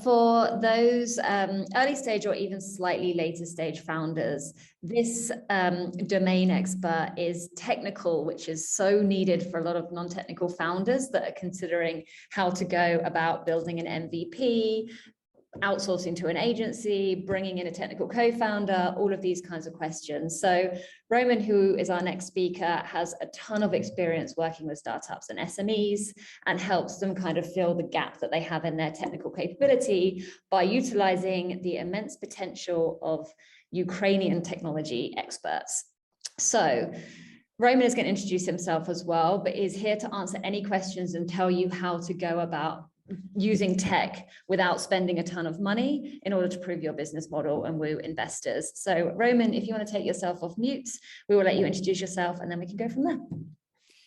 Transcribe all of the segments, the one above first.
For those early stage or even slightly later stage founders, this domain expert is technical, which is so needed for a lot of non-technical founders that are considering how to go about building an MVP, outsourcing to an agency, bringing in a technical co-founder, all of these kinds of questions. So Roman, who is our next speaker, has a ton of experience working with startups and SMEs and helps them kind of fill the gap that they have in their technical capability by utilizing the immense potential of Ukrainian technology experts. So Roman is going to introduce himself as well, but is here to answer any questions and tell you how to go about using tech without spending a ton of money in order to prove your business model and woo investors. So Roman, if you want to take yourself off mute, we will let you introduce yourself and then we can go from there.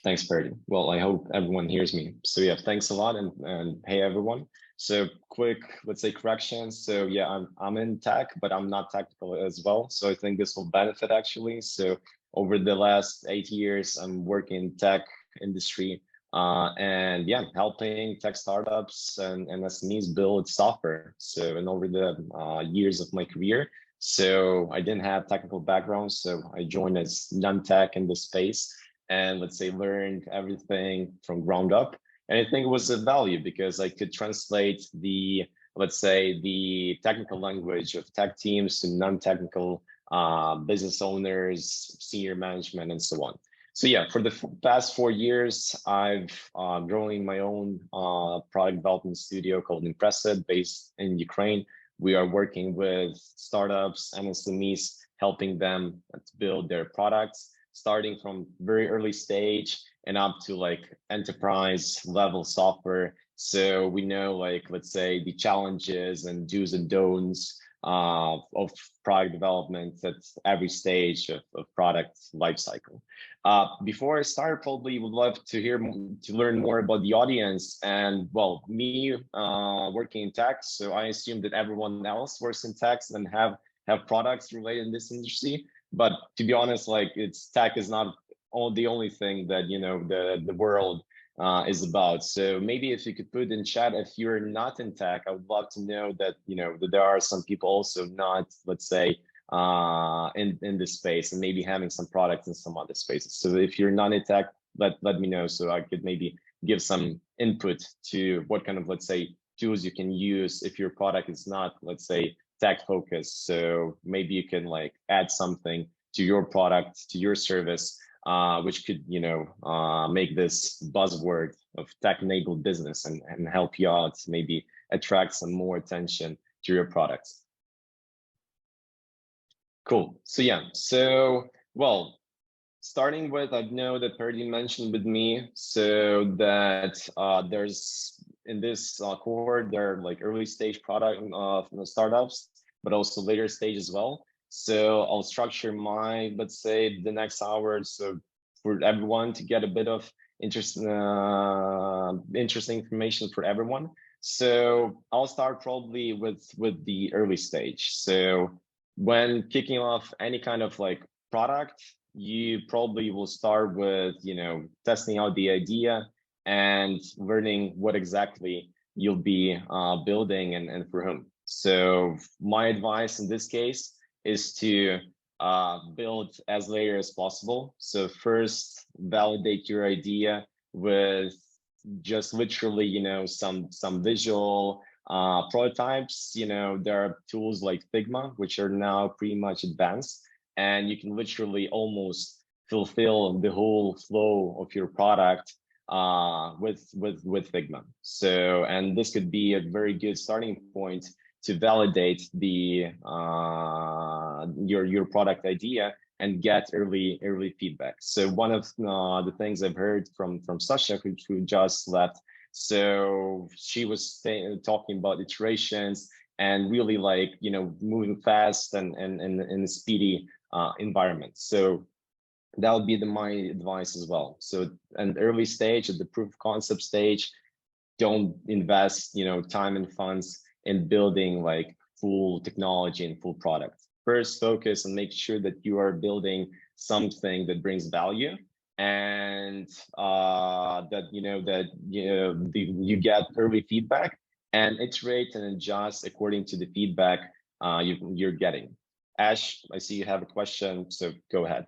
Thanks, Perdy. Well, I hope everyone hears me. So yeah, thanks a lot and hey everyone. So quick, let's say corrections. So yeah, I'm in tech, but I'm not technical as well. So I think this will benefit actually. So over the last 8 years, I'm working in tech industry. And yeah, helping tech startups and SMEs build software. So, and over the years of my career, so I didn't have technical background. So I joined as non-tech in the space and let's say learned everything from ground up. And I think it was a value because I could translate the, let's say the technical language of tech teams to non-technical business owners, senior management, and so on. So yeah, for the past 4 years, I've growing my own product development studio called Impressit, based in Ukraine. We are working with startups and SMEs, helping them to build their products, starting from very early stage and up to like enterprise level software. So we know, like, let's say the challenges and do's and don'ts of product development at every stage of product lifecycle. Before I start, probably would love to learn more about the audience and, well, me working in tech. So I assume that everyone else works in tech and have products related in this industry. But to be honest, like tech is not the only thing that, you know, the world is about. So maybe if you could put in chat, if you're not in tech, I would love to know that, you know, that there are some people also not, let's say, in this space and maybe having some products in some other spaces. So if you're not in tech, let me know so I could maybe give some input to what kind of, let's say, tools you can use if your product is not, let's say, tech focused. So maybe you can like add something to your product, to your service, which could, you know, make this buzzword of tech-enabled business and help you out, maybe attract some more attention to your products. Cool. So yeah, so, well, starting with, I know that Perdy mentioned with me, so that there's, in this cohort, there are like early stage product startups, but also later stage as well. So I'll structure my, let's say, the next hour, so for everyone to get a bit of interesting information for everyone. So I'll start probably with the early stage. So when kicking off any kind of like product, you probably will start with, you know, testing out the idea and learning what exactly you'll be building and for whom. So my advice in this case is to build as later as possible. So first, validate your idea with just literally, you know, some visual prototypes. You know, there are tools like Figma, which are now pretty much advanced, and you can literally almost fulfill the whole flow of your product with Figma. So, and this could be a very good starting point to validate the your product idea and get early feedback. So one of the things I've heard from Sasha, who just left, so she was talking about iterations and really, like, you know, moving fast and in a speedy environment. So that would be my advice as well. So an early stage, at the proof of concept stage, don't invest, you know, time and funds in building like full technology and full product. First, focus and make sure that you are building something that brings value, and that you get early feedback, and iterate and adjust according to the feedback you're getting. Ash, I see you have a question, so go ahead.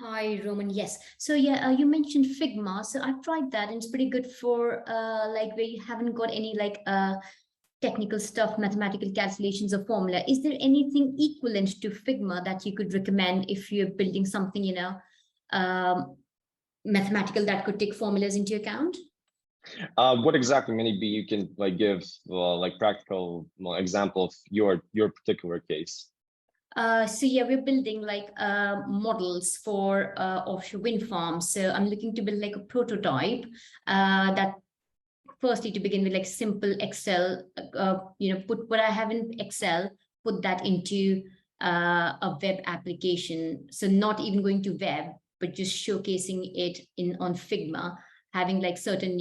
Hi, Roman. Yes. So yeah, you mentioned Figma. So I've tried that, and it's pretty good for like where you haven't got any like technical stuff, mathematical calculations or formula. Is there anything equivalent to Figma that you could recommend if you're building something, mathematical that could take formulas into account? What exactly? Maybe you can like give like practical example of your particular case. So yeah, we're building like models for offshore wind farms. So I'm looking to build like a prototype that firstly to begin with like simple Excel, put what I have in Excel, put that into a web application. So not even going to web, but just showcasing it on Figma, having like certain,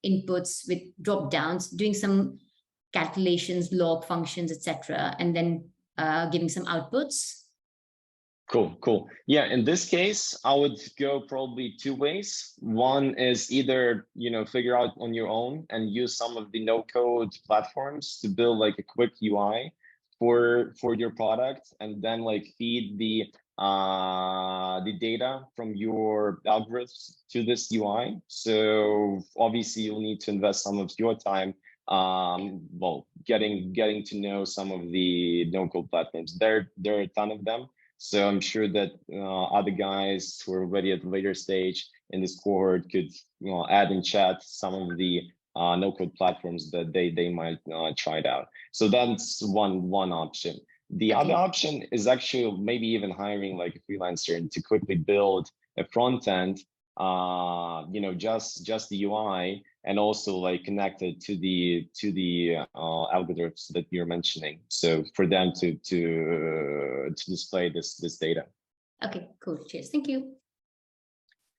inputs with drop downs, doing some calculations, log functions, etc., and then giving some outputs. Cool. Yeah, in this case, I would go probably two ways. One is either, figure out on your own and use some of the no-code platforms to build like a quick UI for your product, and then like feed the data from your algorithms to this UI. So obviously you'll need to invest some of your time getting to know some of the no-code platforms. There are a ton of them. So I'm sure that other guys who are already at the later stage in this cohort could add in chat some of the no-code platforms that they might try it out. So that's one option. The other option is actually maybe even hiring like a freelancer to quickly build a front end, just the UI, and also like connected to the algorithms that you're mentioning. So for them to display this data. Okay, cool. Cheers. Thank you.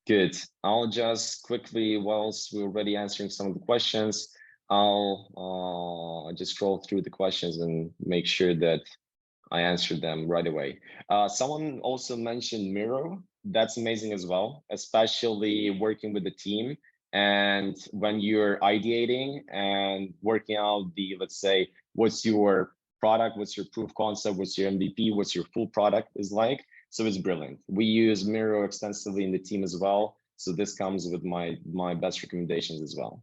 Good. I'll just quickly, whilst we're already answering some of the questions, I'll just scroll through the questions and make sure that I answered them right away. Someone also mentioned Miro. That's amazing as well, especially working with the team. And when you're ideating and working out the, let's say, what's your product, what's your proof concept, what's your MVP, what's your full product is like. So it's brilliant. We use Miro extensively in the team as well. So this comes with my best recommendations as well.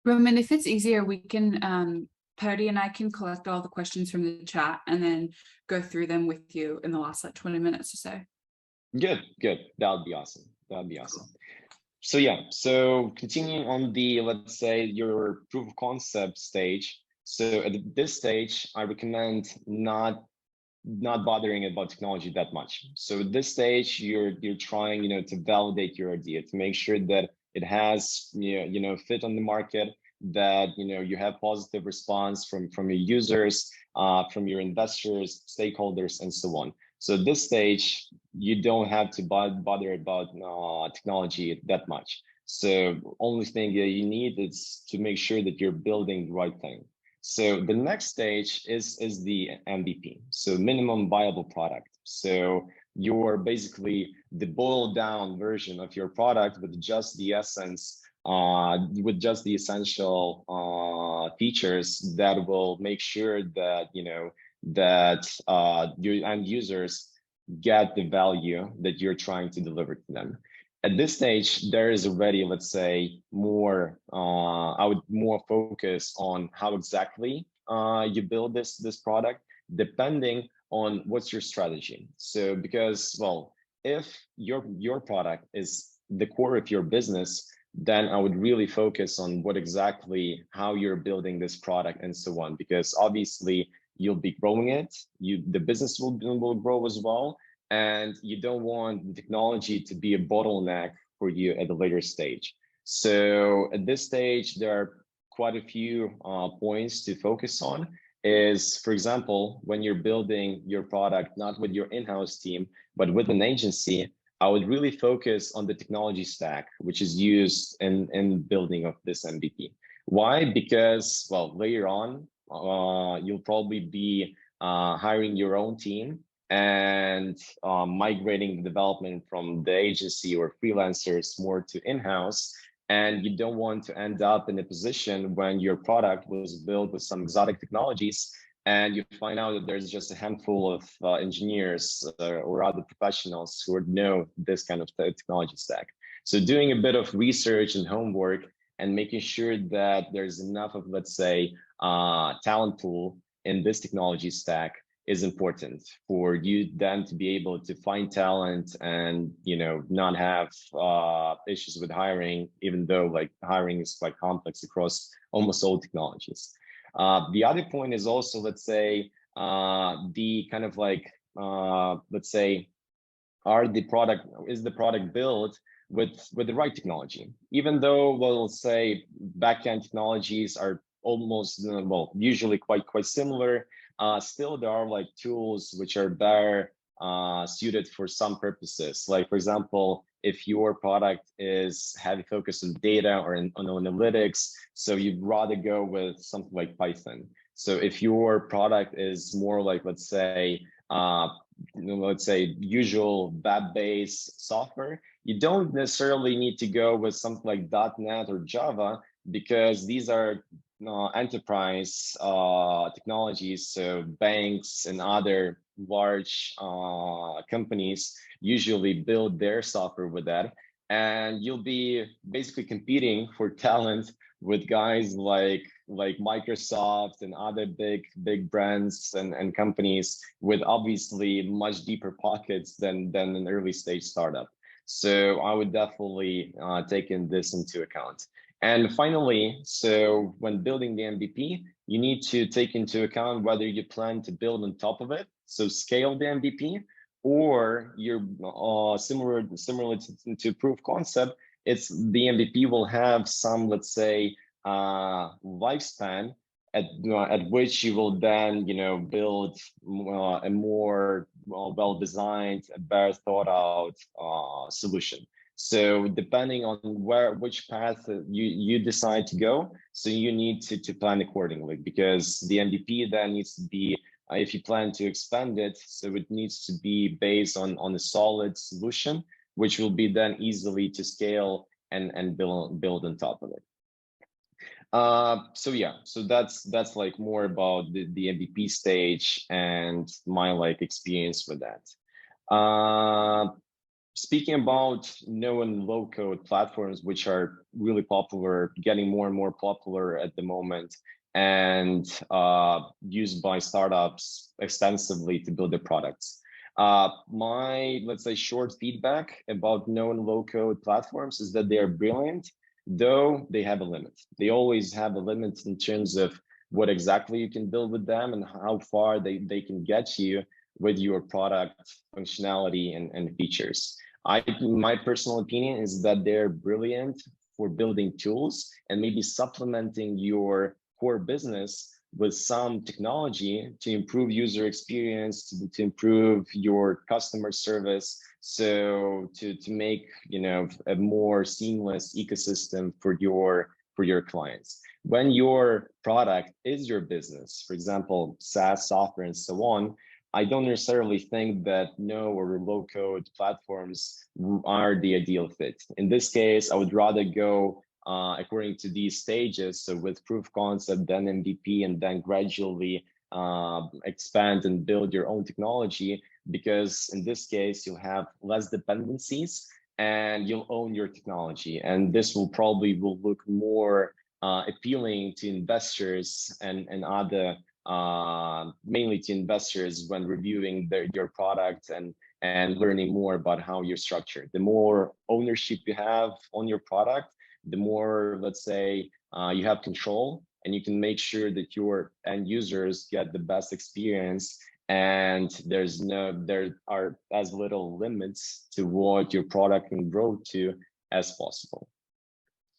Roman, if it's easier, we can, Purdy and I can collect all the questions from the chat and then go through them with you in the last like 20 minutes or so. Good. That would be awesome. So yeah, so continuing on the, let's say, your proof of concept stage. So at this stage, I recommend not bothering about technology that much. So at this stage, you're trying, to validate your idea, to make sure that it has, fit on the market, that, you have positive response from your users, from your investors, stakeholders, and so on. So at this stage, you don't have to bother about technology that much. So only thing that you need is to make sure that you're building the right thing. So the next stage is the MVP, so minimum viable product. So you're basically the boiled down version of your product with just the essence, with just the essential features that will make sure that your end users get the value that you're trying to deliver to them. At this stage, there is already, let's say, more. I would more focus on how exactly you build this product, depending on what's your strategy. So because, well, if your product is the core of your business, then I would really focus on what exactly, how you're building this product and so on, because obviously you'll be growing it, the business will grow as well, and you don't want the technology to be a bottleneck for you at a later stage. So at this stage, there are quite a few points to focus on. Is, for example, when you're building your product, not with your in-house team, but with an agency, I would really focus on the technology stack, which is used in building of this MVP. Why? Because, well, later on, you'll probably be hiring your own team, and migrating the development from the agency or freelancers more to in-house. And you don't want to end up in a position when your product was built with some exotic technologies and you find out that there's just a handful of engineers or other professionals who know this kind of technology stack. So doing a bit of research and homework and making sure that there's enough of, let's say, talent pool in this technology stack is important for you then to be able to find talent and, you know, not have issues with hiring, even though like hiring is quite complex across almost all technologies. The other point is also, let's say, the kind of like, let's say, is the product built with the right technology? Even though we'll say backend technologies are almost, well, usually quite similar, still there are like tools which are better suited for some purposes. Like, for example, if your product is heavy focus on data or on analytics, so you'd rather go with something like Python. So if your product is more like, let's say, usual web-based software, you don't necessarily need to go with something like .NET or Java, because these are enterprise technologies. So banks and other large companies usually build their software with that, and you'll be basically competing for talent with guys like Microsoft and other big brands and companies with obviously much deeper pockets than an early stage startup. So I would definitely take this into account. And finally, so when building the MVP, you need to take into account whether you plan to build on top of it, so scale the MVP, or you're similar to proof concept. It's the MVP will have some, let's say, lifespan at which you will then, build a more well-designed, better thought out solution. So depending on which path you decide to go, so you need to plan accordingly, because the MVP then needs to be, if you plan to expand it, so it needs to be based on a solid solution, which will be then easily to scale and build on top of it. So yeah, so that's like more about the MVP stage and my like experience with that. Speaking about no and low code platforms, which are really popular, getting more and more popular at the moment, and used by startups extensively to build their products. My, let's say, short feedback about no and low code platforms is that they are brilliant, though they have a limit. They always have a limit in terms of what exactly you can build with them and how far they can get you with your product functionality and features. My personal opinion is that they're brilliant for building tools and maybe supplementing your core business with some technology to improve user experience, to improve your customer service, so to make a more seamless ecosystem for your clients. When your product is your business, for example, SaaS software and so on, I don't necessarily think that no or low code platforms are the ideal fit. In this case, I would rather go according to these stages. So with proof concept, then MVP, and then gradually expand and build your own technology, because in this case, you'll have less dependencies and you'll own your technology. And this will look more appealing to investors and other mainly to investors when reviewing your product and learning more about how you're structured. The more ownership you have on your product, the more, let's say, you have control, and you can make sure that your end users get the best experience, and there are as little limits to what your product can grow to as possible.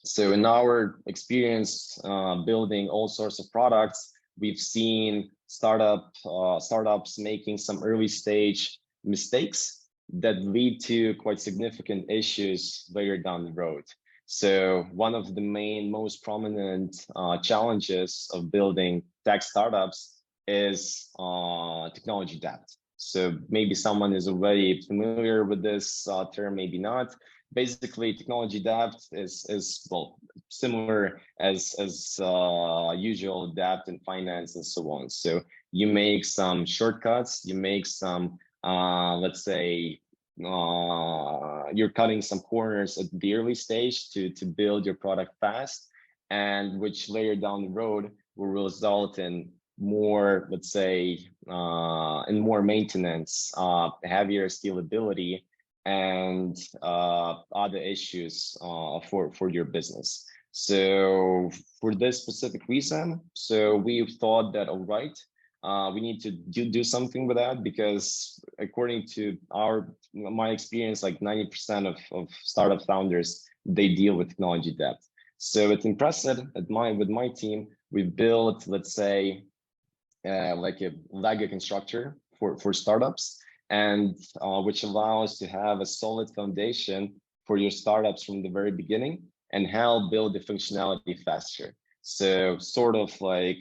So in our experience building all sorts of products, we've seen startups making some early stage mistakes that lead to quite significant issues later down the road. So one of the most prominent challenges of building tech startups is technology debt. So maybe someone is already familiar with this term, maybe not. Basically, technology debt is well similar as usual debt in finance and so on. So you make some shortcuts, you make some let's say you're cutting some corners at the early stage to build your product fast, and which later down the road will result in more, let's say, in more maintenance, heavier scalability, and other issues for your business. So for this specific reason, so we've thought that, all right, we need to do something with that, because according to my experience, like 90% of startup founders, they deal with technology debt. So at Impressit, with my team, we built, let's say, like a Lego constructor for startups, and which allows to have a solid foundation for your startups from the very beginning and help build the functionality faster. So sort of like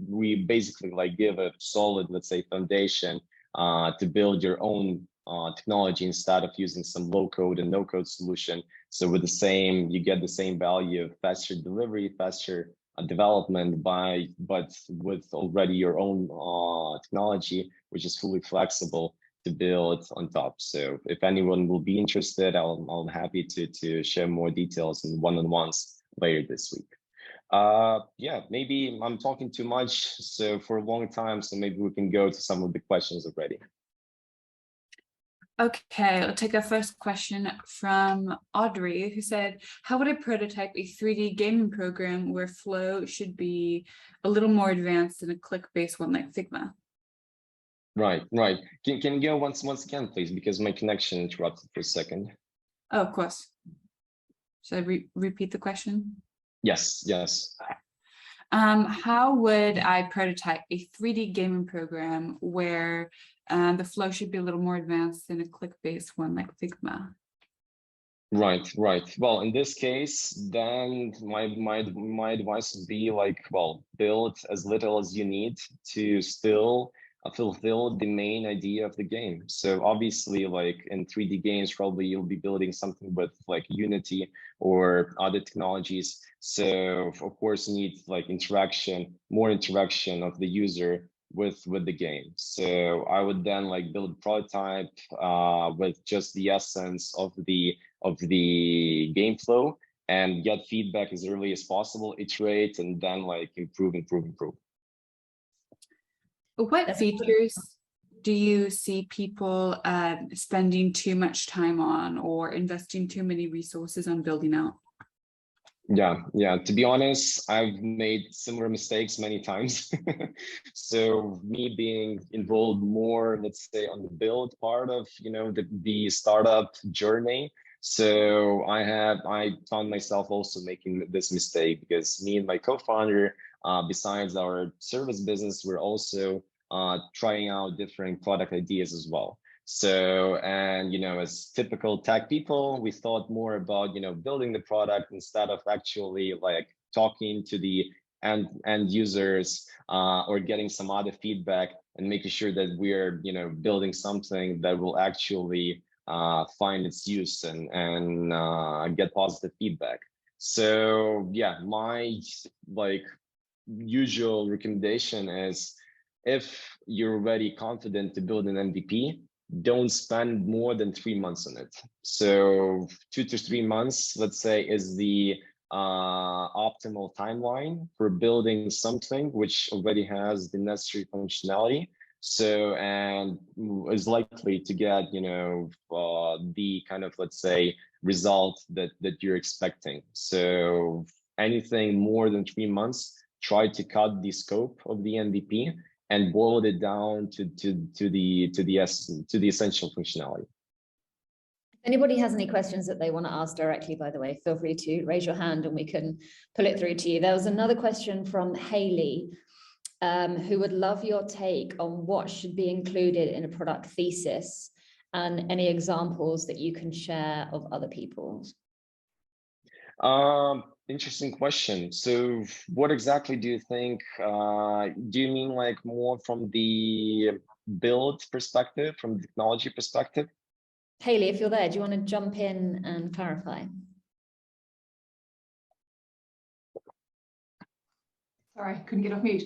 we basically like give a solid, let's say, foundation to build your own technology instead of using some low code and no code solution. So with the same, you get the same value of faster delivery, faster development but with already your own technology, which is fully flexible to build on top. So if anyone will be interested, I'm happy to share more details in one-on-ones later this week. Yeah, maybe I'm talking too much so for a long time, so maybe we can go to some of the questions already. Okay, I'll take our first question from Audrey, who said, how would I prototype a 3D gaming program where flow should be a little more advanced than a click-based one like Figma? Right. Can you go once again, please, because my connection interrupted for a second. Oh, of course. Should I repeat the question? Yes. How would I prototype a 3D gaming program where the flow should be a little more advanced than a click-based one like Figma? Right. Well, in this case, then my advice would be like, well, build as little as you need to still fulfill the main idea of the game. So obviously, like in 3D games, probably you'll be building something with like Unity or other technologies. So of course, you need like more interaction of the user with the game. So I would then like build a prototype with just the essence of the game flow and get feedback as early as possible, iterate, and then like improve. What features do you see people spending too much time on or investing too many resources on building out? Yeah. To be honest, I've made similar mistakes many times. So me being involved more, let's say, on the build part of the startup journey. So I found myself also making this mistake, because me and my co-founder, besides our service business, we're also trying out different product ideas as well. So, and as typical tech people, we thought more about building the product instead of actually like talking to the end users or getting some other feedback and making sure that we're building something that will actually find its use and get positive feedback. So yeah, my like usual recommendation is, if you're already confident to build an MVP, don't spend more than 3 months on it. So 2 to 3 months, let's say, is the optimal timeline for building something which already has the necessary functionality. So, and is likely to get, the kind of, let's say, result that you're expecting. So anything more than 3 months, try to cut the scope of the MVP and boil it down to the essential functionality. If anybody has any questions that they want to ask directly, by the way, feel free to raise your hand and we can pull it through to you. There was another question from Haley, who would love your take on what should be included in a product thesis and any examples that you can share of other people's. Interesting question. So what exactly do you think? Do you mean like more from the build perspective, from the technology perspective. Haley, if you're there, do you want to jump in and clarify? Sorry, couldn't get off mute.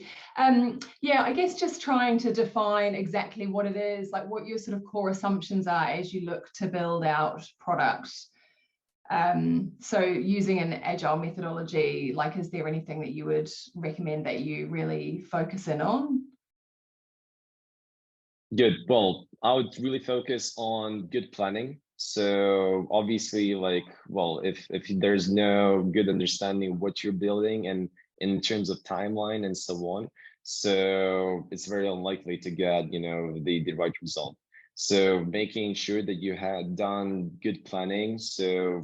Yeah, I guess just trying to define exactly what it is, like what your sort of core assumptions are as you look to build out product. So using an agile methodology, like, is there anything that you would recommend that you really focus in on? Good. Well, I would really focus on good planning. So obviously, like, well, if there's no good understanding of what you're building and in terms of timeline and so on, so it's very unlikely to get, the right result. So making sure that you had done good planning, so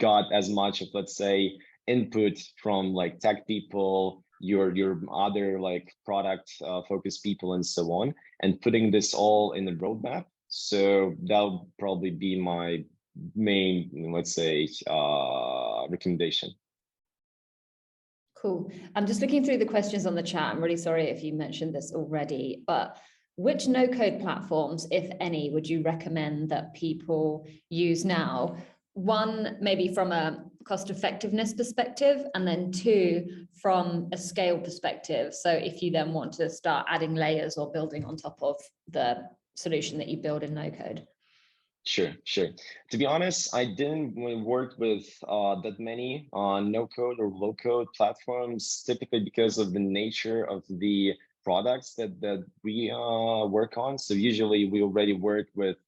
got as much of, let's say, input from like tech people, your other like product focused people and so on, and putting this all in the roadmap. So that'll probably be my main, let's say, recommendation. Cool. I'm just looking through the questions on the chat. I'm really sorry if you mentioned this already, but which no-code platforms, if any, would you recommend that people use now? One, maybe from a cost effectiveness perspective, and then two, from a scale perspective. So if you then want to start adding layers or building on top of the solution that you build in no-code. Sure. To be honest, I didn't work with that many no-code or low-code platforms, typically because of the nature of the products that we work on. So usually we already work with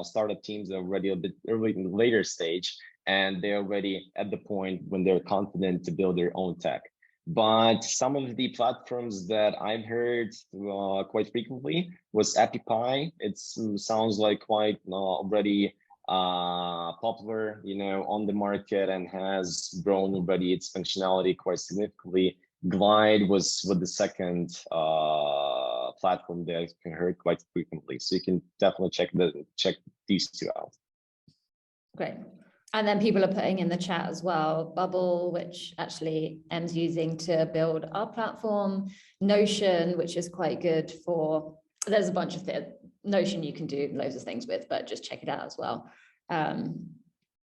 startup teams that are already a bit later stage, and they're already at the point when they're confident to build their own tech. But some of the platforms that I've heard quite frequently was AppyPie. It sounds like quite already popular, on the market, and has grown already its functionality quite significantly. Glide was the second platform that I heard quite frequently. So you can definitely check these two out. Great. And then people are putting in the chat as well, Bubble, which actually Em's using to build our platform, Notion, which is quite good for, there's a bunch of Notion you can do loads of things with, but just check it out as well.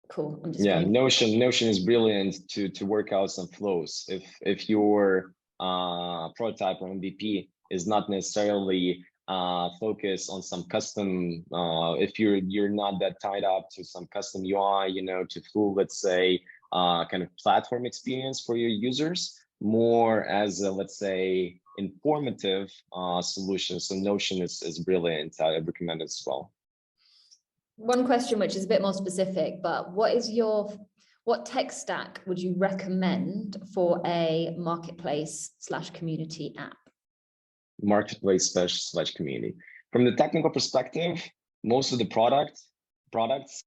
Cool. Notion is brilliant to work out some flows. If your prototype or MVP is not necessarily focus on some custom, if you're not that tied up to some custom UI, to full, let's say, kind of platform experience for your users, more as a, let's say, informative solution. So Notion is brilliant. I recommend it as well. One question which is a bit more specific, but what tech stack would you recommend for a marketplace/community app? Marketplace/community. From the technical perspective, most of the products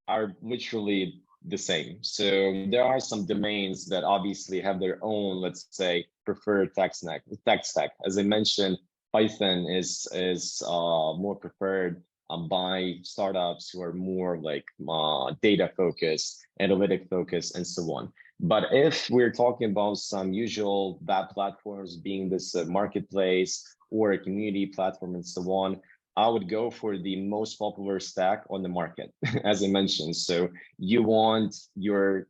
are literally the same. So there are some domains that obviously have their own, let's say, preferred tech stack. As I mentioned, Python is more preferred by startups who are more like data focused, analytic focused, and so on. But if we're talking about some usual web platforms, being this marketplace or a community platform and so on, I would go for the most popular stack on the market, as I mentioned. So you want your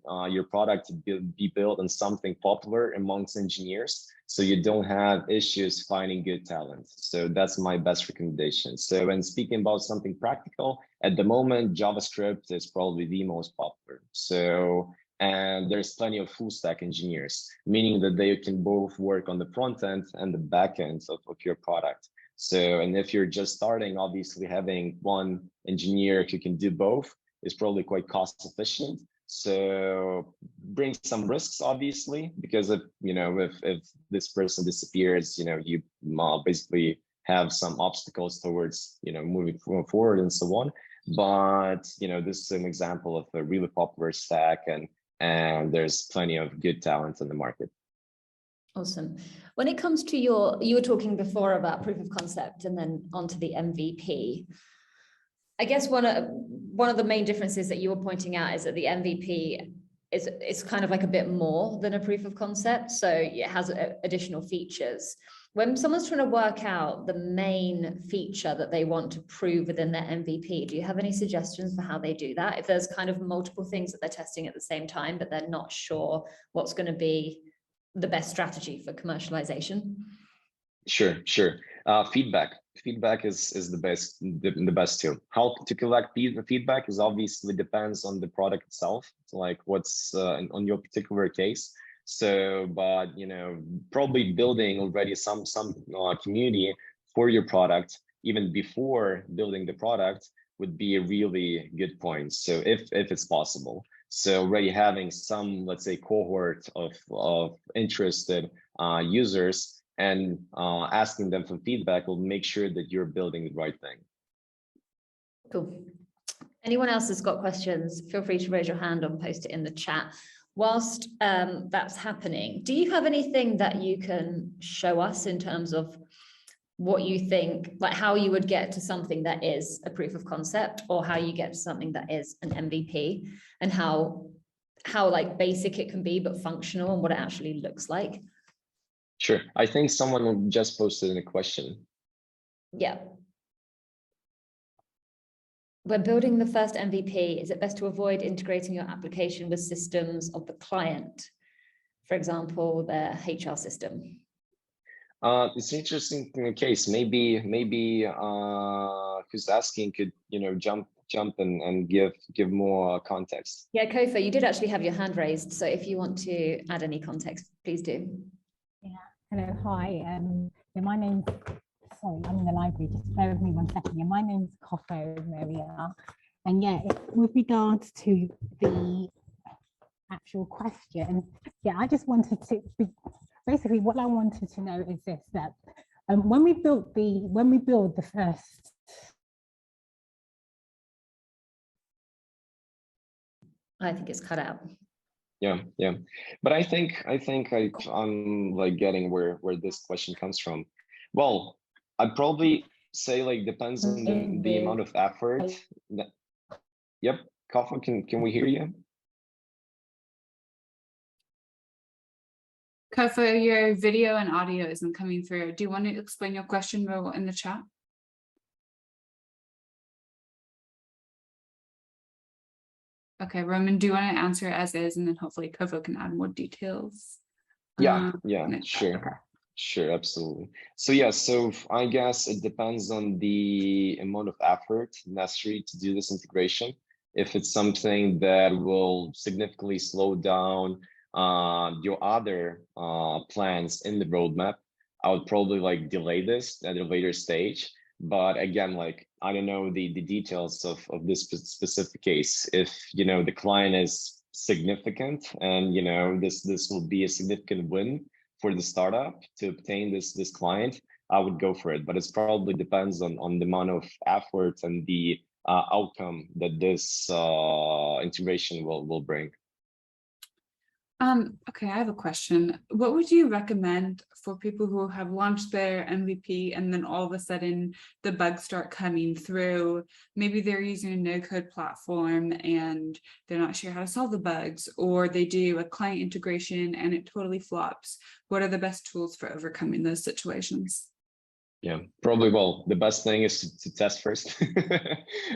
product to be built on something popular amongst engineers, so you don't have issues finding good talent. So that's my best recommendation. So when speaking about something practical, at the moment, JavaScript is probably the most popular. So, and there's plenty of full stack engineers, meaning that they can both work on the front end and the back end of your product. So, and if you're just starting, obviously having one engineer who can do both is probably quite cost efficient. So brings some risks, obviously, because if this person disappears, you basically have some obstacles towards, moving forward and so on. But, this is an example of a really popular stack, and there's plenty of good talent in the market. Awesome. When it comes to you were talking before about proof of concept and then onto the MVP. I guess one of the main differences that you were pointing out is that the MVP is kind of like a bit more than a proof of concept. So it has additional features. when someone's trying to work out the main feature that they want to prove within their MVP, do you have any suggestions for how they do that? If there's kind of multiple things that they're testing at the same time, but they're not sure what's going to be the best strategy for commercialization? Sure. Feedback is the best too. How to collect feedback is obviously depends on the product itself, like what's on your particular case. So, but probably building already some community for your product even before building the product would be a really good point. So if it's possible, so already having some, let's say, cohort of interested users and asking them for feedback will make sure that you're building the right thing. Cool. Anyone else has got questions, feel free to raise your hand or post it in the chat. Whilst that's happening, do you have anything that you can show us in terms of what you think, like how you would get to something that is a proof of concept, or how you get to something that is an MVP, and how like basic it can be, but functional, and what it actually looks like? Sure. I think someone just posted in a question. Yeah. When building the first MVP, is it best to avoid integrating your application with systems of the client? For example, their HR system. It's an interesting case. Maybe who's asking could jump and give more context. Yeah, Kofa, you did actually have your hand raised, so if you want to add any context, please do. Yeah. Hello. Hi. Yeah, my name's. Sorry, I'm in the library. Just bear with me 1 second. Yeah, my name's Kofa Maria, and yeah, with regards to the actual question, yeah, I just wanted to basically what I wanted to know is this: that when we build the first. I think it's cut out. Yeah, but I think I'm like getting where this question comes from. Well, I'd probably say like depends on the amount of effort. Yep, Kafa, can we hear you? Kofa, your video and audio isn't coming through. Do you want to explain your question in the chat? Okay, Roman, do you want to answer as is, and then hopefully Kofa can add more details? Yeah, sure. Okay. Sure, absolutely. So yeah, so I guess it depends on the amount of effort necessary to do this integration. If it's something that will significantly slow down your other plans in the roadmap, I would probably like delay this at a later stage. But again, like I don't know the details of this specific case. If the client is significant and this will be a significant win for the startup to obtain this client, I would go for it. But it's probably depends on the amount of effort and the outcome that this integration will bring. Okay, I have a question. What would you recommend for people who have launched their MVP and then all of a sudden the bugs start coming through? Maybe they're using a no-code platform and they're not sure how to solve the bugs, or they do a client integration and it totally flops. What are the best tools for overcoming those situations? Yeah, probably. Well, the best thing is to test first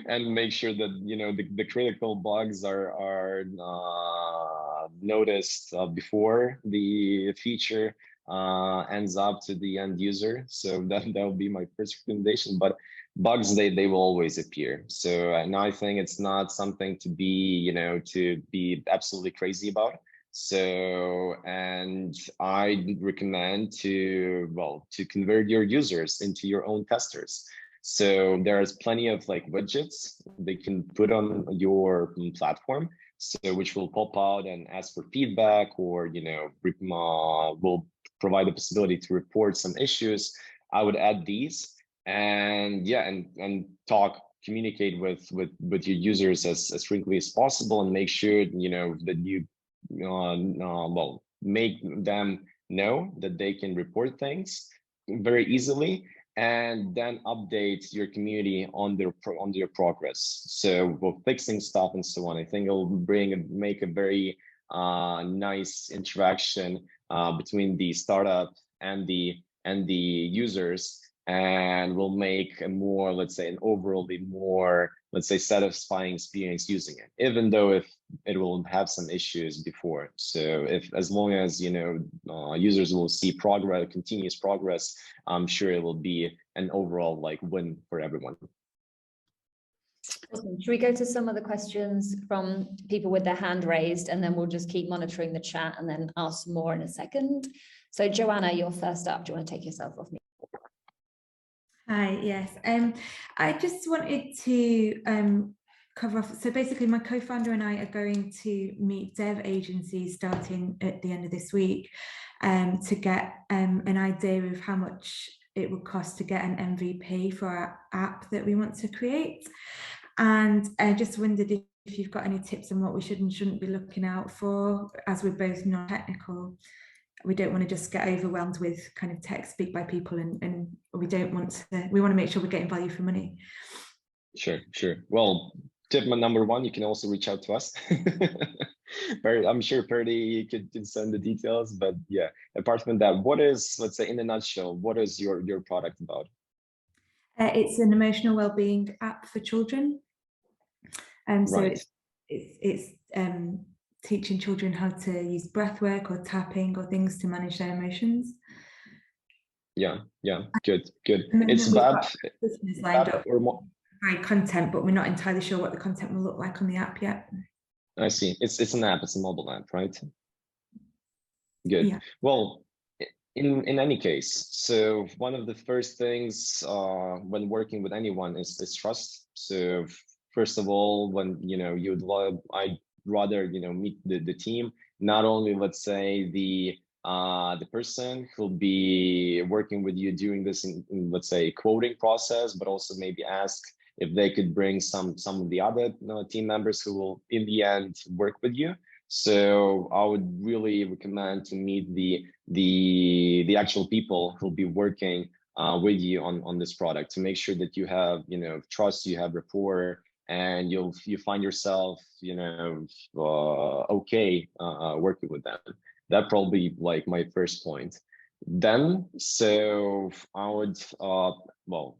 and make sure that the critical bugs are noticed before the feature ends up to the end user. So that will be my first recommendation. But bugs they will always appear. So and I think it's not something to be absolutely crazy about. So, and I recommend to convert your users into your own testers. So there's plenty of like widgets they can put on your platform, so which will pop out and ask for feedback, or will provide the possibility to report some issues. I would add these, and communicate with your users as frequently as possible, and make sure that you make them know that they can report things very easily, and then update your community on their progress. So we're fixing stuff and so on. I think it'll make a very nice interaction between the startup and the and the users, and will make a more, let's say, an overall more, let's say, satisfying experience using it, even though if it will have some issues before. So if, as long as, you know, users will see progress, continuous progress, I'm sure it will be an overall like win for everyone. Awesome. Should we go to some of the questions from people with their hand raised, and then we'll just keep monitoring the chat and then ask more in a second. So Joanna, you're first up. Do you want to take yourself off mute? Hi, yes. I just wanted to cover off. So basically, my co-founder and I are going to meet dev agencies starting at the end of this week to get an idea of how much it would cost to get an MVP for our app that we want to create. And I just wondered if you've got any tips on what we should and shouldn't be looking out for, as we're both non-technical. We don't want to just get overwhelmed with kind of tech speak by people, and we don't want to, we want to make sure we're getting value for money. Sure. Well, tip number one, you can also reach out to us. I'm sure Perdy could send the details, but yeah, apart from that, what is, let's say in a nutshell, what is your product about? It's an emotional well-being app for children. So right. it's teaching children how to use breath work or tapping or things to manage their emotions. Yeah, good. It's web or more content, but we're not entirely sure what the content will look like on the app yet. I see. It's an app, it's a mobile app, right? Good. Yeah. Well, in any case, so one of the first things when working with anyone is trust. So first of all, when I'd rather meet the team, not only, let's say, the person who'll be working with you during this in, let's say, quoting process, but also maybe ask if they could bring some of the other team members who will in the end work with you. So I would really recommend to meet the actual people who'll be working with you on this product, to make sure that you have trust, you have rapport, and you find yourself okay working with them. That probably like my first point. Then so I would well,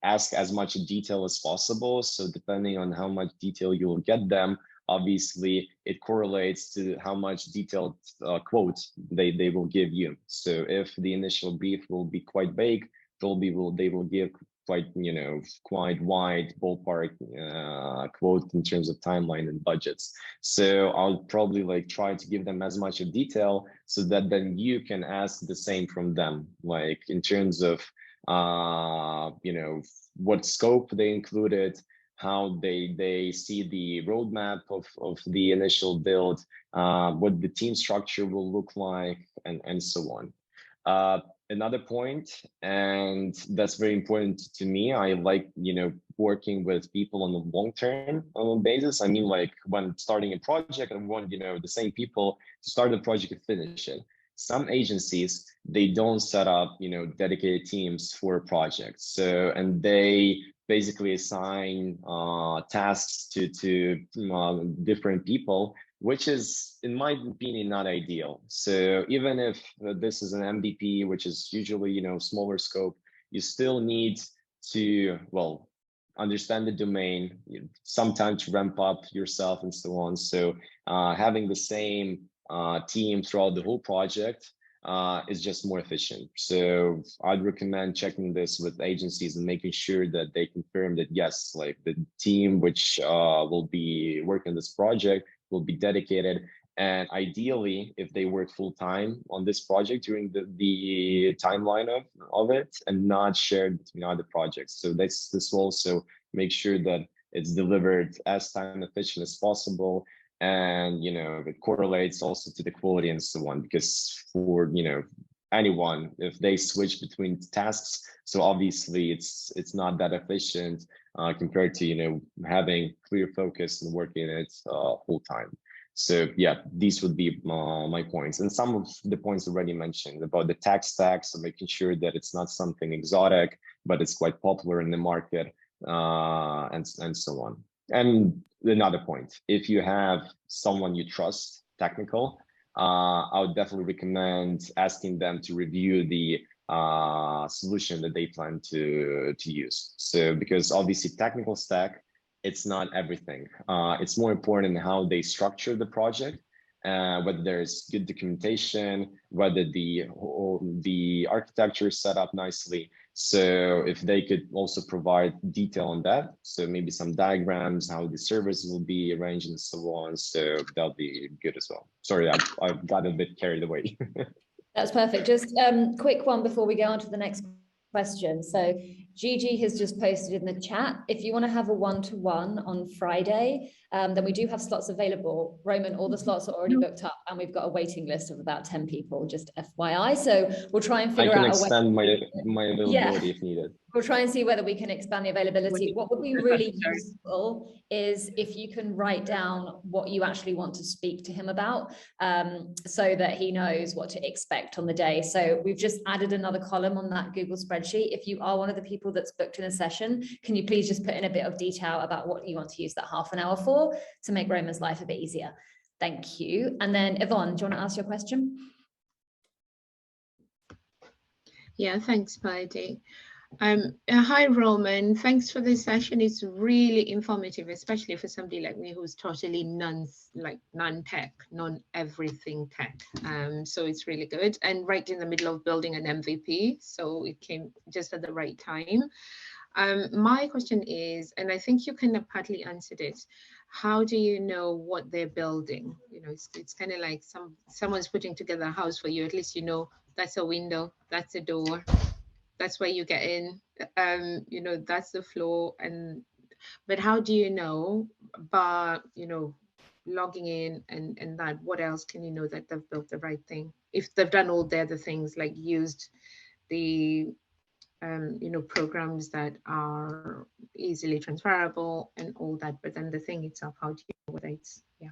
ask as much detail as possible. So depending on how much detail you'll get them, obviously it correlates to how much detailed quote they will give you. So if the initial brief will be quite vague, they will give quite quite wide ballpark quote in terms of timeline and budgets. So I'll probably like try to give them as much of detail, so that then you can ask the same from them, like in terms of what scope they included, how they see the roadmap of the initial build, what the team structure will look like, and so on. Another point, and that's very important to me, I like working with people on a long-term basis. I mean, like when starting a project, I want the same people to start the project and finish it. Some agencies, they don't set up dedicated teams for projects, so and they basically assign tasks to different people, which is, in my opinion, not ideal. So even if this is an MVP, which is usually smaller scope, you still need to understand the domain, sometimes ramp up yourself and so on. So having the same team throughout the whole project is just more efficient. So I'd recommend checking this with agencies and making sure that they confirm that yes, like the team which will be working on this project will be dedicated, and ideally if they work full-time on this project during the timeline of it, and not shared between other projects. So this will also make sure that it's delivered as time efficient as possible, and it correlates also to the quality and so on, because for anyone, if they switch between tasks, so obviously it's not that efficient compared to having clear focus and working it full time. So yeah, these would be my points, and some of the points already mentioned about the tech stack, so making sure that it's not something exotic, but it's quite popular in the market, and so on. And another point, if you have someone you trust, technical, I would definitely recommend asking them to review solution that they plan to use. So because obviously technical stack, it's not everything. It's more important how they structure the project, whether there's good documentation, whether the architecture is set up nicely. So if they could also provide detail on that, so maybe some diagrams, how the servers will be arranged and so on. So that'll be good as well. Sorry, I got a bit carried away. That's perfect. Just quick one before we go on to the next question. So Gigi has just posted in the chat, if you want to have a one-to-one on Friday, then we do have slots available. Roman, all the slots are already booked up and we've got a waiting list of about 10 people, just FYI. So we'll try and figure out a way. I can extend my availability if needed. We'll try and see whether we can expand the availability. What would be really useful is if you can write down what you actually want to speak to him about, so that he knows what to expect on the day. So we've just added another column on that Google spreadsheet. If you are one of the people that's booked in a session, can you please just put in a bit of detail about what you want to use that half an hour for to make Roman's life a bit easier? Thank you. And then Yvonne, do you want to ask your question? Yeah, thanks, Paddy. Hi, Roman. Thanks for this session. It's really informative, especially for somebody like me who's totally non-tech, non-everything tech. So it's really good. And right in the middle of building an MVP, so it came just at the right time. My question is, and I think you kind of partly answered it, how do you know what they're building? You know, it's kind of like someone's putting together a house for you. At least you know that's a window, that's a door. That's where you get in, you know, that's the floor. But how do you know, but, you know, logging in and that, what else can you know that they've built the right thing? If they've done all the other things, like used the, you know, programs that are easily transferable and all that, but then the thing itself, how do you know whether it's, yeah.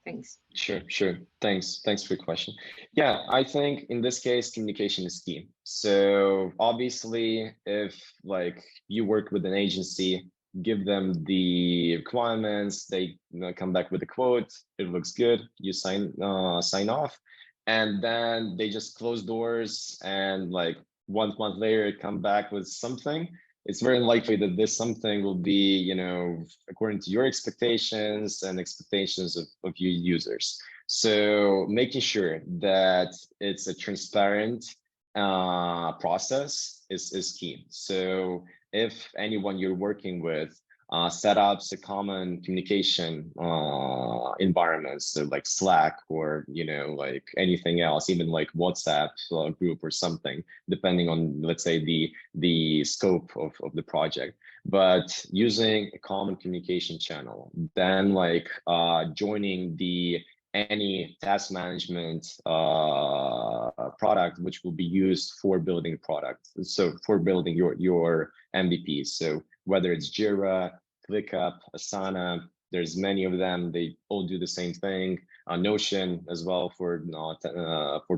Thanks. Sure. Thanks for your question. Yeah, I think in this case, communication is key. So obviously, if like you work with an agency, give them the requirements, they come back with a quote, it looks good, you sign off, and then they just close doors and like 1 month later come back with something. It's very unlikely that this something will be, you know, according to your expectations and expectations of your users. So making sure that it's a transparent process is key. So if anyone you're working with set up a common communication environments, so like Slack or, you know, like anything else, even like WhatsApp group or something, depending on, let's say, the scope of the project. But using a common communication channel, then like joining any task management product which will be used for building product, so for building your MVPs. So whether it's Jira, ClickUp, Asana, there's many of them. They all do the same thing. Notion as well for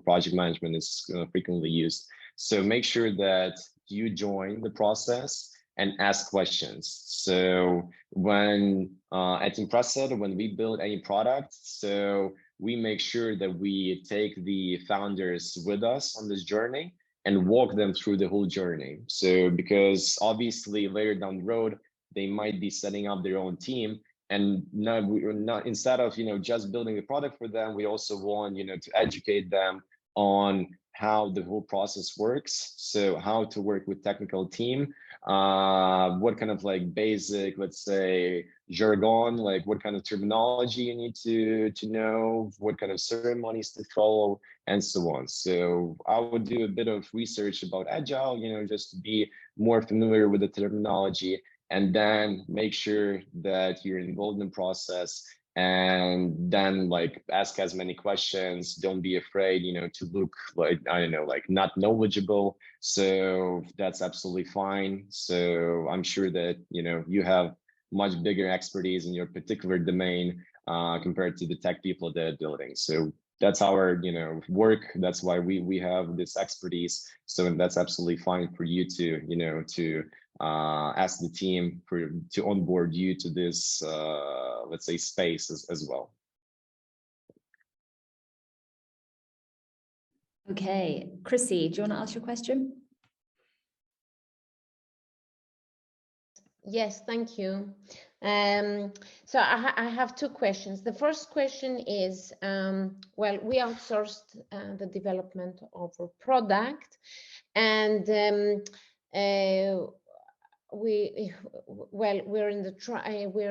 project management is frequently used. So make sure that you join the process and ask questions. So when at Impressit, when we build any product, so we make sure that we take the founders with us on this journey and walk them through the whole journey. So because obviously later down the road, they might be setting up their own team, and not instead of, you know, just building a product for them, we also want, you know, to educate them on how the whole process works. So how to work with technical team, what kind of like basic, let's say, jargon, like what kind of terminology you need to know, what kind of ceremonies to follow, and so on. So I would do a bit of research about Agile, you know, just to be more familiar with the terminology, and then make sure that you're involved in the process, and then like ask as many questions. Don't be afraid, you know, to look like, I don't know, like not knowledgeable. So that's absolutely fine. So I'm sure that, you know, you have much bigger expertise in your particular domain compared to the tech people that are building. So that's our, you know, work. That's why we have this expertise. So that's absolutely fine for you to, you know, to ask the team to onboard you to this, let's say, space as well. Okay, Chrissy, do you want to ask your question? Yes, thank you. So I have two questions. The first question is, well, we outsourced the development of a product, and we're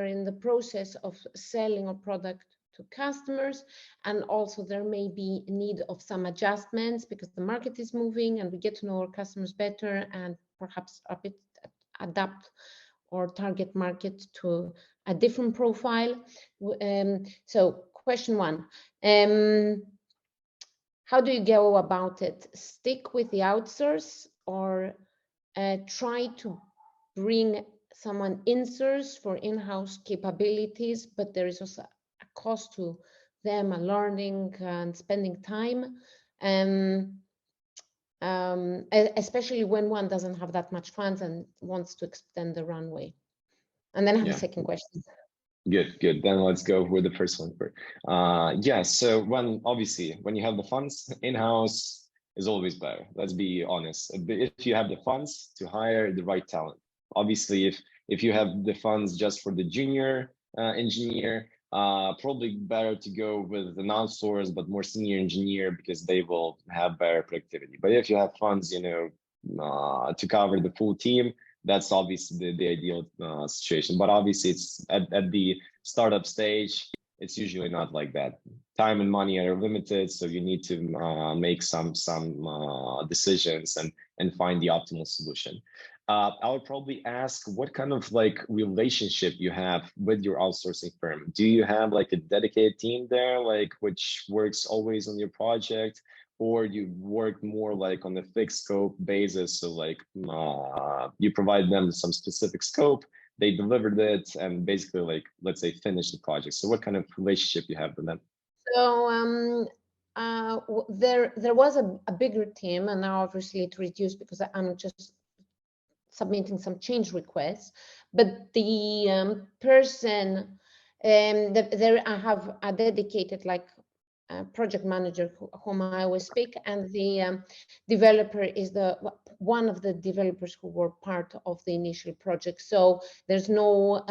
in the process of selling a product to customers, and also there may be a need of some adjustments because the market is moving and we get to know our customers better and perhaps a bit adapt or target market to a different profile. So question one, how do you go about it? Stick with the outsource or try to bring someone in-source for in-house capabilities, but there is also a cost to them, a learning and spending time, especially when one doesn't have that much funds and wants to extend the runway. And then I have a second question. Good. Then let's go with the first one first. Yeah, so obviously when you have the funds, in-house is always better. Let's be honest. If you have the funds to hire the right talent, obviously if you have the funds just for the junior engineer, probably better to go with an outsource but more senior engineer because they will have better productivity. But if you have funds, to cover the full team, that's obviously the ideal situation. But obviously it's at the startup stage, it's usually not like that. Time and money are limited, so you need to make some decisions and find the optimal solution. I would probably ask what kind of relationship you have with your outsourcing firm. Do you have a dedicated team there, which works always on your project, or you work more on a fixed scope basis? So you provide them some specific scope, they delivered it, and basically let's say finish the project. So what kind of relationship you have with them? So there was a bigger team, and now obviously it reduced because I'm just submitting some change requests. But the person, there I have a dedicated project manager whom I always speak, and the developer is one of the developers who were part of the initial project. So there's no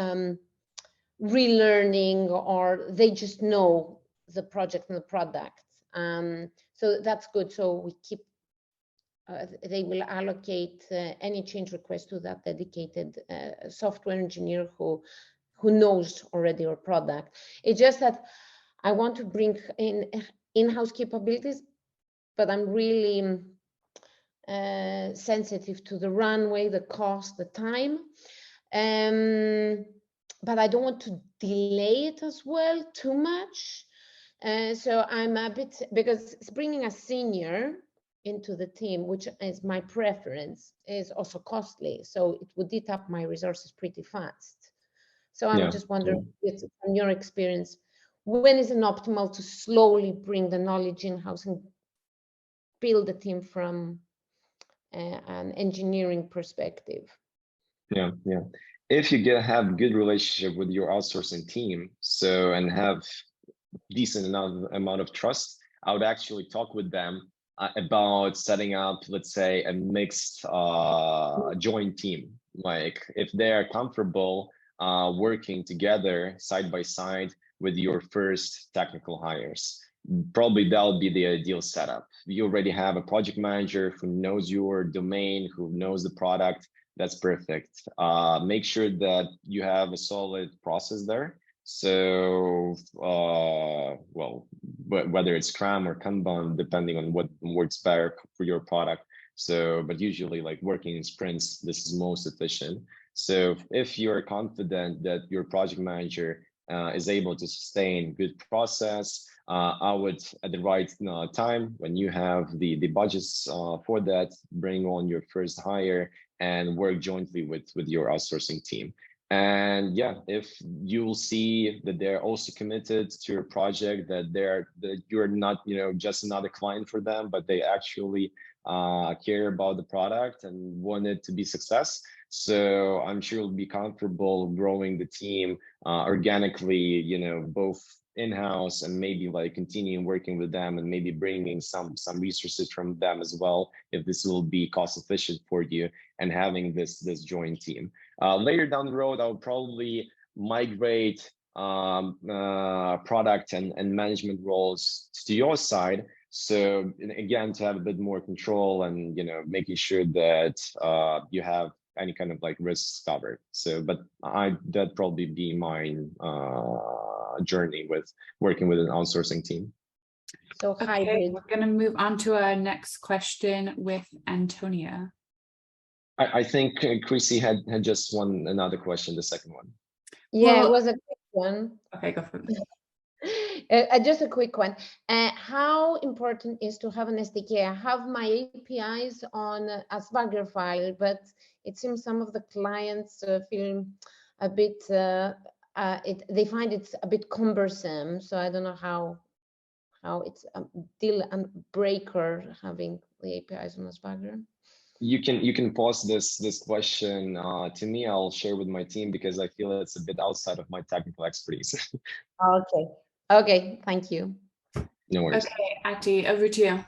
relearning, or they just know the project and the product. So that's good. So we keep, they will allocate any change request to that dedicated software engineer who knows already our product. It's just that I want to bring in-house capabilities, but I'm really sensitive to the runway, the cost, the time. But I don't want to delay it as well too much. So I'm a bit, because bringing a senior into the team, which is my preference, is also costly. So it would eat up my resources pretty fast. So I'm just wondering, from your experience, when is it optimal to slowly bring the knowledge in-house and build a team from an engineering perspective? Yeah. If you have good relationship with your outsourcing team, and have decent amount of trust, I would actually talk with them about setting up, let's say, a mixed joint team. If they are comfortable working together side by side with your first technical hires, probably that'll be the ideal setup. You already have a project manager who knows your domain, who knows the product. That's perfect. Make sure that you have a solid process there. So, whether it's Scrum or Kanban, depending on what works better for your product. So, but usually working in sprints, this is most efficient. So if you're confident that your project manager is able to sustain good process, I would, at the right time, when you have the budgets for that, bring on your first hire and work jointly with your outsourcing team. And yeah, if you will see that they're also committed to your project, that you're not just another client for them, but they actually care about the product and want it to be success. So I'm sure you'll be comfortable growing the team organically, both in-house and maybe like continuing working with them and maybe bringing some resources from them as well, if this will be cost efficient for you, and having this joint team. Later down the road, I'll probably migrate product and management roles to your side. So again, to have a bit more control and, you know, making sure that you have any kind of like risks covered. So, but that'd probably be my journey with working with an outsourcing team. So Okay, hybrid. we're going to move on to our next question with Antonia. I think Chrissy had just another question, the second one. Yeah, Well, it was a quick one. Okay, go for it. Just a quick one. How important is to have an SDK? I have my APIs on a Swagger file, but it seems some of the clients feel a bit, they find it's a bit cumbersome. So I don't know how it's a deal and breaker having the APIs on a Swagger. You can pause this question to me. I'll share with my team because I feel it's a bit outside of my technical expertise. Okay, thank you. No worries. Okay, Ati, over to you.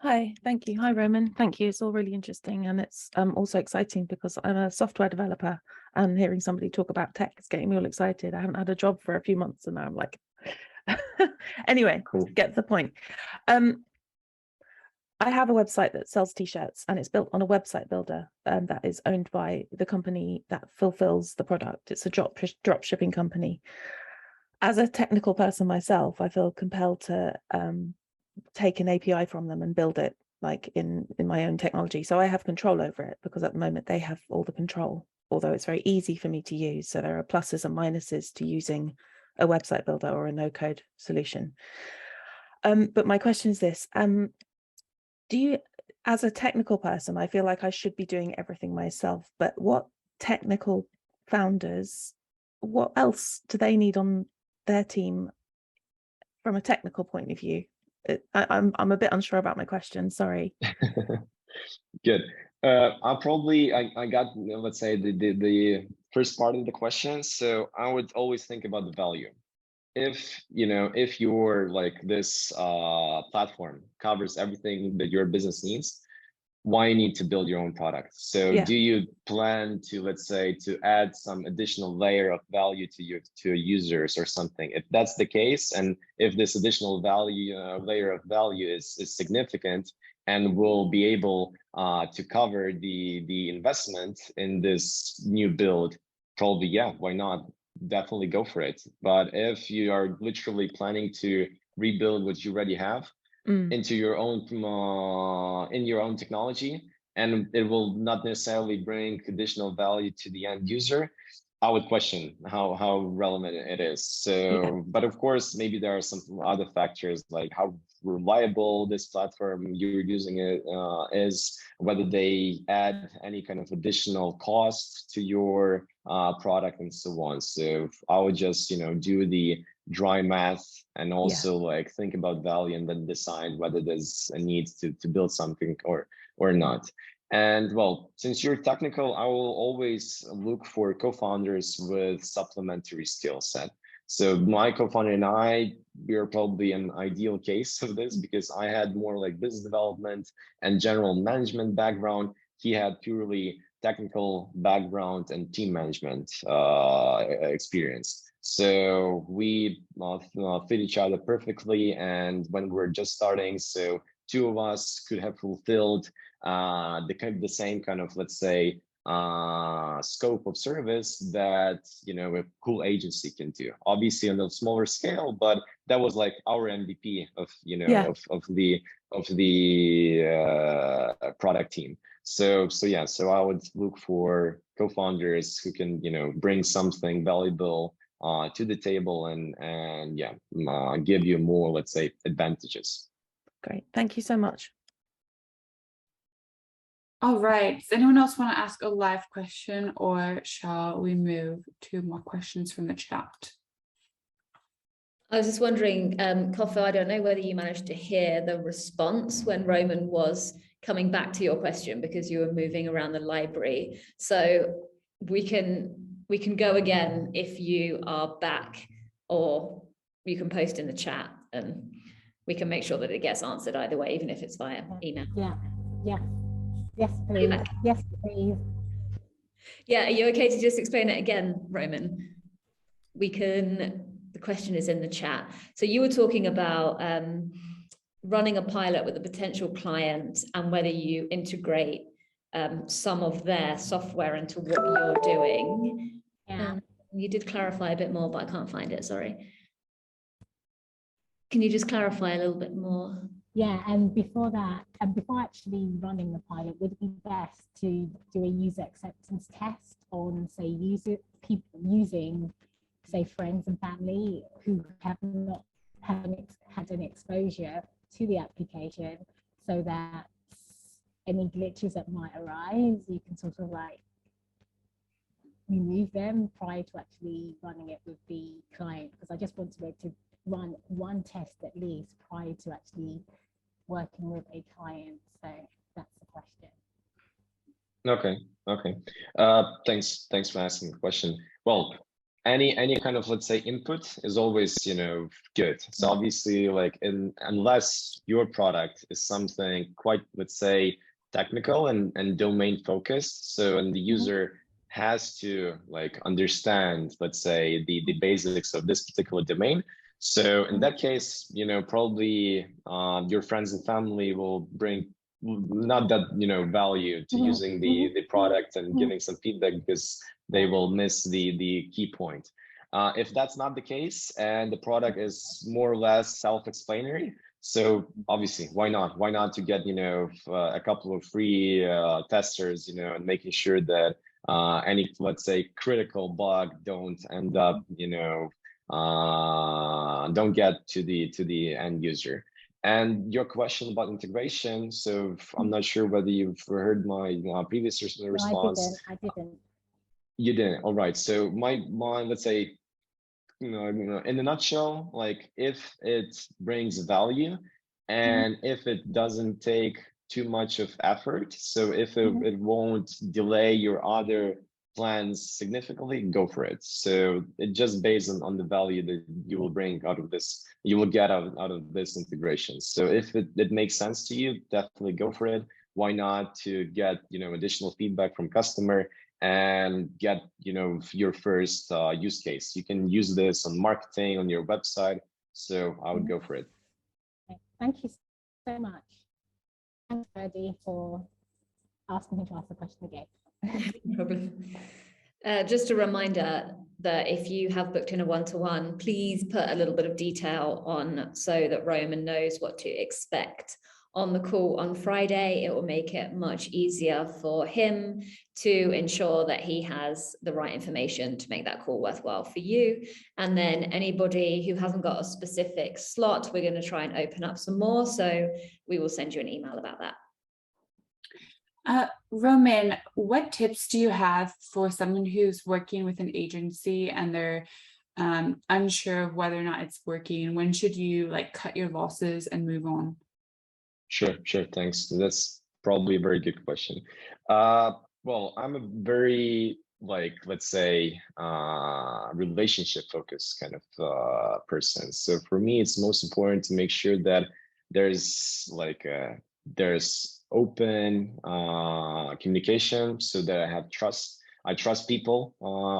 Hi, thank you. Hi, Roman. Thank you. It's all really interesting, and it's also exciting because I'm a software developer, and hearing somebody talk about tech is getting me all excited. I haven't had a job for a few months, and now I'm like, anyway, cool. Get to the point. I have a website that sells t-shirts, and it's built on a website builder that is owned by the company that fulfills the product. It's a drop shipping company. As a technical person myself, I feel compelled to take an API from them and build it like in my own technology. So I have control over it because at the moment they have all the control, although it's very easy for me to use. So there are pluses and minuses to using a website builder or a no-code solution. But my question is this. Do you, as a technical person, I feel like I should be doing everything myself, but what technical founders, what else do they need on their team from a technical point of view? I'm a bit unsure about my question, sorry. Good. I got, let's say, the first part of the question. So I would always think about the value. If your like this platform covers everything that your business needs, why you need to build your own product? So do you plan to, let's say, to add some additional layer of value to your users or something? If that's the case, and if this additional value layer of value is significant and will be able to cover the investment in this new build, probably why not? Definitely go for it. But if you are literally planning to rebuild what you already have into your own in your own technology, and it will not necessarily bring additional value to the end user, I would question how relevant it is. So, but of course, maybe there are some other factors like how reliable this platform you're using it is, whether they add any kind of additional cost to your product and so on. So I would just, do the dry math and also like think about value and then decide whether there's a need to build something or not. And well, since you're technical, I will always look for co-founders with supplementary skill set. So my co-founder and we are probably an ideal case of this because I had more like business development and general management background. He had purely technical background and team management experience. So we fit each other perfectly. And when we're just starting, so two of us could have fulfilled the same kind of, let's say, scope of service that a cool agency can do. Obviously on a smaller scale, but that was like our MVP of of the product team. So I would look for co-founders who can bring something valuable to the table and give you more, let's say, advantages. Great, thank you so much. All right, does anyone else want to ask a live question, or shall we move to more questions from the chat? I was just wondering, Kofo, I don't know whether you managed to hear the response when Roman was coming back to your question because you were moving around the library. So we can go again if you are back, or you can post in the chat and we can make sure that it gets answered either way, even if it's via email. Yes, please. Yes, please. Yeah, are you okay to just explain it again, Roman? The question is in the chat. So you were talking about running a pilot with a potential client and whether you integrate some of their software into what you're doing. Yeah. You did clarify a bit more, but I can't find it, sorry. Can you just clarify a little bit more? Yeah, and before that, and before actually running the pilot, would it be best to do a user acceptance test on, say, people using, say, friends and family who have not had any exposure to the application, so that any glitches that might arise, you can sort of like remove them prior to actually running it with the client? Because I just want to be able to run one test at least prior to actually working with a client. So that's the question. Okay. Thanks for asking the question. Well, any kind of, let's say, input is always, good. So obviously, like, unless your product is something quite, let's say, technical and domain focused, so and the user has to like understand, let's say, the basics of this particular domain. So in that case, probably your friends and family will bring not that value to using the product and giving some feedback, because they will miss the key point. If that's not the case and the product is more or less self-explanatory, so obviously why not to get a couple of free testers, and making sure that any, let's say, critical bug don't end up don't get to the end user. And your question about integration, so I'm not sure whether you've heard my previous response. No, I didn't. You didn't. All right. So my let's say, in a nutshell, like, if it brings value and if it doesn't take too much of effort, so if it won't delay your other plans significantly, go for it. So it just based on the value that you will bring out of this, you will get out of this integration. So if it makes sense to you, definitely go for it. Why not to get additional feedback from customer and get your first use case? You can use this on marketing, on your website. So I would go for it. Thank you so much. Thanks, Freddie, for asking me to ask the question again. No problem. Just a reminder that if you have booked in a one-to-one, please put a little bit of detail on so that Roman knows what to expect on the call on Friday. It will make it much easier for him to ensure that he has the right information to make that call worthwhile for you. And then anybody who hasn't got a specific slot, we're going to try and open up some more. So we will send you an email about that. Roman, what tips do you have for someone who's working with an agency and they're unsure of whether or not it's working? When should you like cut your losses and move on? Sure. Thanks. That's probably a very good question. Well, I'm a very, like, let's say, relationship focused kind of person. So for me, it's most important to make sure that there's like there's open communication, so that I have trust. I trust people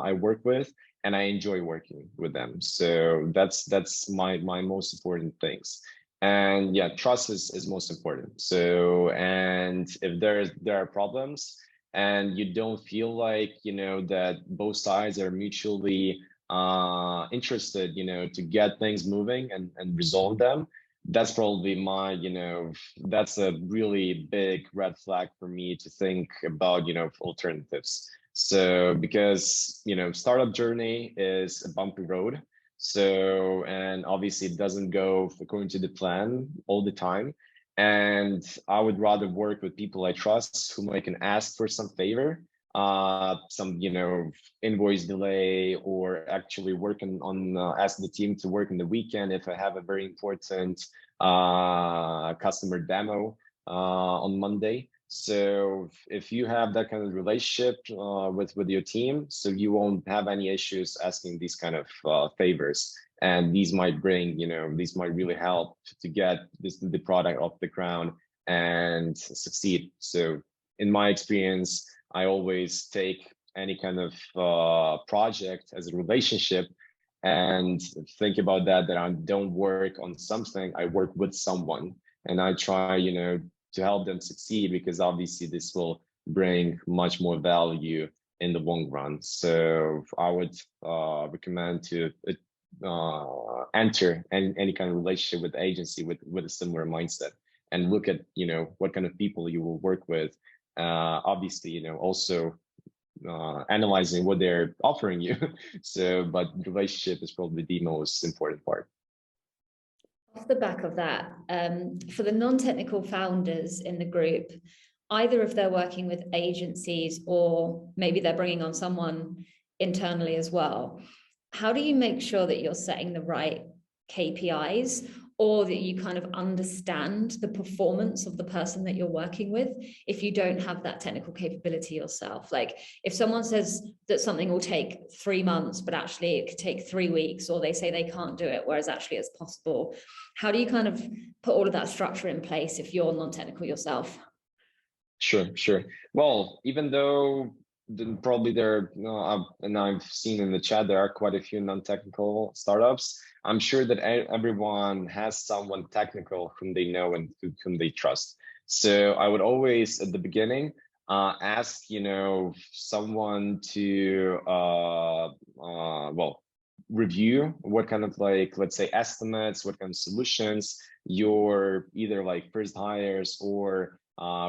I work with, and I enjoy working with them. So that's my most important things. And yeah, trust is most important. So, and if there are problems and you don't feel like that both sides are mutually interested to get things moving and resolve them, that's probably my that's a really big red flag for me to think about alternatives. So because startup journey is a bumpy road. So, and obviously it doesn't go according to the plan all the time. And I would rather work with people I trust, whom I can ask for some favor, some invoice delay, or actually working on ask the team to work in the weekend if I have a very important customer demo on Monday. So if you have that kind of relationship with your team, so you won't have any issues asking these kind of favors. And these might bring, these might really help to get the product off the ground and succeed. So in my experience, I always take any kind of project as a relationship and think about that I don't work on something, I work with someone, and I try, to help them succeed, because obviously this will bring much more value in the long run. So I would recommend to enter any kind of relationship with the agency with a similar mindset, and look at what kind of people you will work with. Obviously, also analyzing what they're offering you. So, but relationship is probably the most important part. Off the back of that, for the non-technical founders in the group, either if they're working with agencies or maybe they're bringing on someone internally as well, how do you make sure that you're setting the right KPIs, or that you kind of understand the performance of the person that you're working with if you don't have that technical capability yourself? Like if someone says that something will take 3 months, but actually it could take 3 weeks, or they say they can't do it, whereas actually it's possible. How do you kind of put all of that structure in place if you're non-technical yourself? Sure. Well, even though probably there, and I've seen in the chat, there are quite a few non-technical startups. I'm sure that everyone has someone technical whom they know and whom they trust. So I would always, at the beginning, ask, someone to, review what kind of, like, let's say, estimates, what kind of solutions your either like first hires or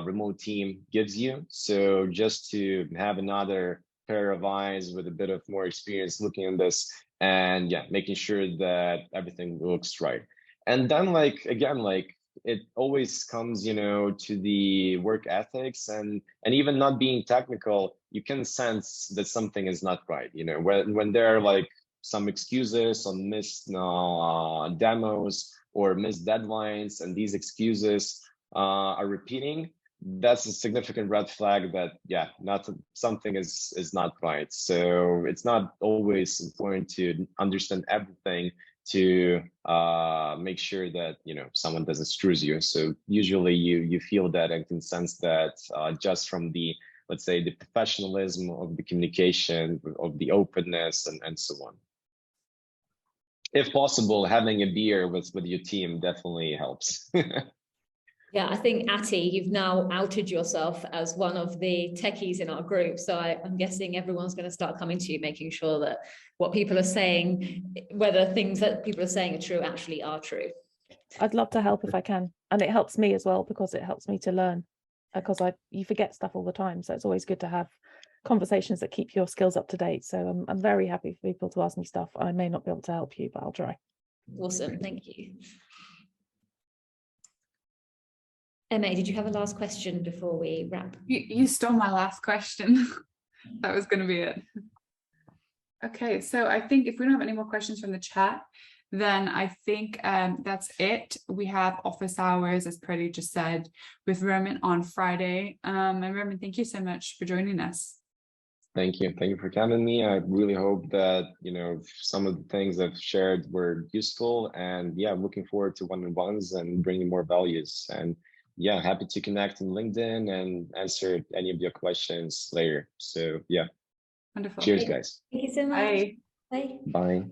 remote team gives you. So just to have another pair of eyes with a bit of more experience looking at this, and yeah, making sure that everything looks right. And then, like, again, like, it always comes, to the work ethics, and even not being technical, you can sense that something is not right. When there are like some excuses on missed demos or missed deadlines, and these excuses are repeating, that's a significant red flag that something is not right. So it's not always important to understand everything to make sure that someone doesn't screw you. So usually you feel that and can sense that just from the, let's say, the professionalism of the communication, of the openness, and so on. If possible, having a beer with your team definitely helps. Yeah, I think, Ati, you've now outed yourself as one of the techies in our group. So I'm guessing everyone's going to start coming to you, making sure that what people are saying, whether things that people are saying are true, actually are true. I'd love to help if I can. And it helps me as well, because it helps me to learn, because you forget stuff all the time. So it's always good to have conversations that keep your skills up to date. So I'm very happy for people to ask me stuff. I may not be able to help you, but I'll try. Awesome. Thank you. Emma, did you have a last question before we wrap? You stole my last question. That was going to be it. Okay, so I think if we don't have any more questions from the chat, then I think that's it. We have office hours, as Pretty just said, with Roman on Friday. And Roman, thank you so much for joining us. Thank you for having me. I really hope that some of the things I've shared were useful, and yeah, I'm looking forward to one-on-ones and bringing more values. And yeah, happy to connect on LinkedIn and answer any of your questions later. So yeah. Wonderful. Cheers, guys. Thank you so much. Bye. Bye. Bye.